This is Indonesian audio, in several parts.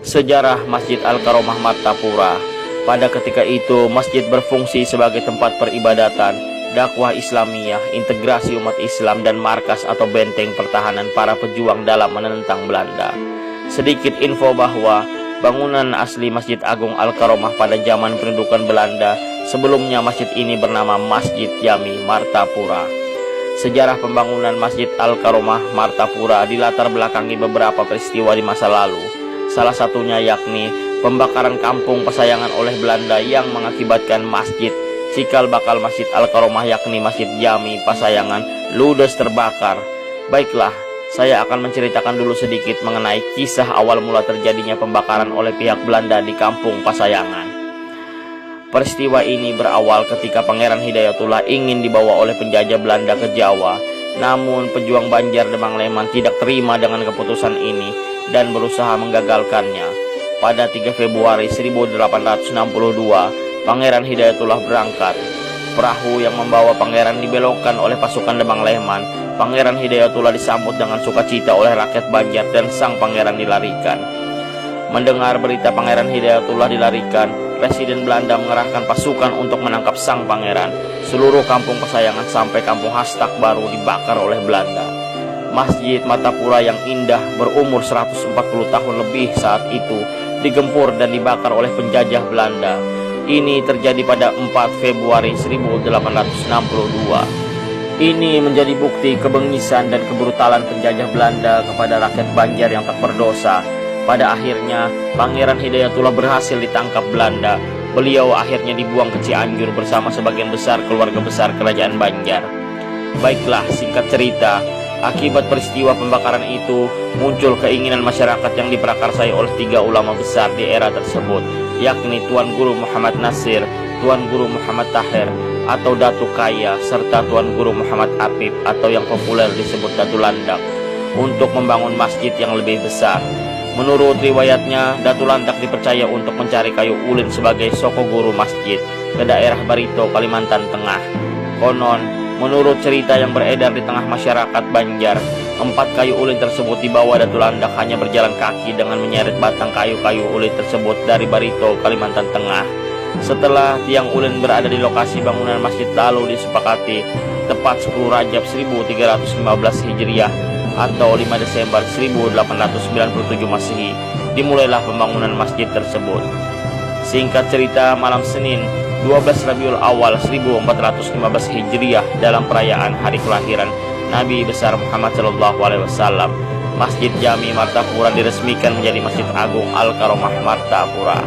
Sejarah Masjid Al-Karomah Martapura. Pada ketika itu, masjid berfungsi sebagai tempat peribadatan, dakwah Islamiyah, integrasi umat Islam, dan markas atau benteng pertahanan para pejuang dalam menentang Belanda. Sedikit info bahwa bangunan asli Masjid Agung Al-Karomah pada zaman pendudukan Belanda, sebelumnya masjid ini bernama Masjid Jami Martapura. Sejarah pembangunan Masjid Al-Karomah Martapura dilatar belakangi beberapa peristiwa di masa lalu. Salah satunya yakni pembakaran kampung Pasayangan oleh Belanda yang mengakibatkan masjid cikal bakal Masjid Al-Karomah yakni Masjid Jami Pasayangan ludes terbakar. Baiklah, saya akan menceritakan dulu sedikit mengenai kisah awal mula terjadinya pembakaran oleh pihak Belanda di kampung Pasayangan. Peristiwa ini berawal ketika Pangeran Hidayatullah ingin dibawa oleh penjajah Belanda ke Jawa. Namun pejuang Banjar Demang Leman tidak terima dengan keputusan ini dan berusaha menggagalkannya. Pada 3 Februari 1862, Pangeran Hidayatullah berangkat. Perahu yang membawa pangeran dibelokkan oleh pasukan Demang Leman. Pangeran Hidayatullah disambut dengan sukacita oleh rakyat Banjar dan sang pangeran dilarikan. Mendengar berita Pangeran Hidayatullah dilarikan, Presiden Belanda mengerahkan pasukan untuk menangkap sang pangeran. Seluruh kampung Pasayangan sampai kampung Hastak baru dibakar oleh Belanda. Masjid Martapura yang indah berumur 140 tahun lebih saat itu digempur dan dibakar oleh penjajah Belanda. Ini terjadi pada 4 Februari 1862. Ini menjadi bukti kebengisan dan kebrutalan penjajah Belanda kepada rakyat Banjar yang tak berdosa. Pada akhirnya, Pangeran Hidayatullah berhasil ditangkap Belanda. Beliau akhirnya dibuang ke Cianjur bersama sebagian besar keluarga besar kerajaan Banjar. Baiklah, singkat cerita, akibat peristiwa pembakaran itu, muncul keinginan masyarakat yang diprakarsai oleh 3 ulama besar di era tersebut, yakni Tuan Guru Muhammad Nasir, Tuan Guru Muhammad Tahir atau Datu Kaya, serta Tuan Guru Muhammad Apip atau yang populer disebut Datu Landak, untuk membangun masjid yang lebih besar. Menurut riwayatnya, Datu Landak dipercaya untuk mencari kayu ulin sebagai soko guru masjid ke daerah Barito, Kalimantan Tengah. Konon, menurut cerita yang beredar di tengah masyarakat Banjar, 4 kayu ulin tersebut dibawa Datu Landak hanya berjalan kaki dengan menyeret batang kayu-kayu ulin tersebut dari Barito, Kalimantan Tengah. Setelah tiang ulin berada di lokasi bangunan masjid lalu disepakati, tepat 10 Rajab 1315 Hijriah atau 5 Desember 1897 Masehi, dimulailah pembangunan masjid tersebut. Singkat cerita, malam Senin 12 Rabiul Awal 1415 Hijriah dalam perayaan hari kelahiran Nabi besar Muhammad SAW, Masjid Jami Martapura diresmikan menjadi Masjid Agung Al-Karomah Martapura.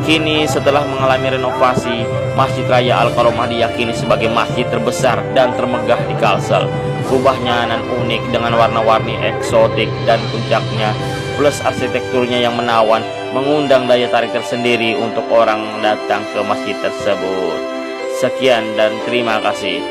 Kini setelah mengalami renovasi, Masjid Raya Al-Karomah diyakini sebagai masjid terbesar dan termegah di Kalsel. Kubahnya nan unik dengan warna-warni eksotik dan puncaknya plus arsitekturnya yang menawan mengundang daya tarik tersendiri untuk orang datang ke masjid tersebut. Sekian dan terima kasih.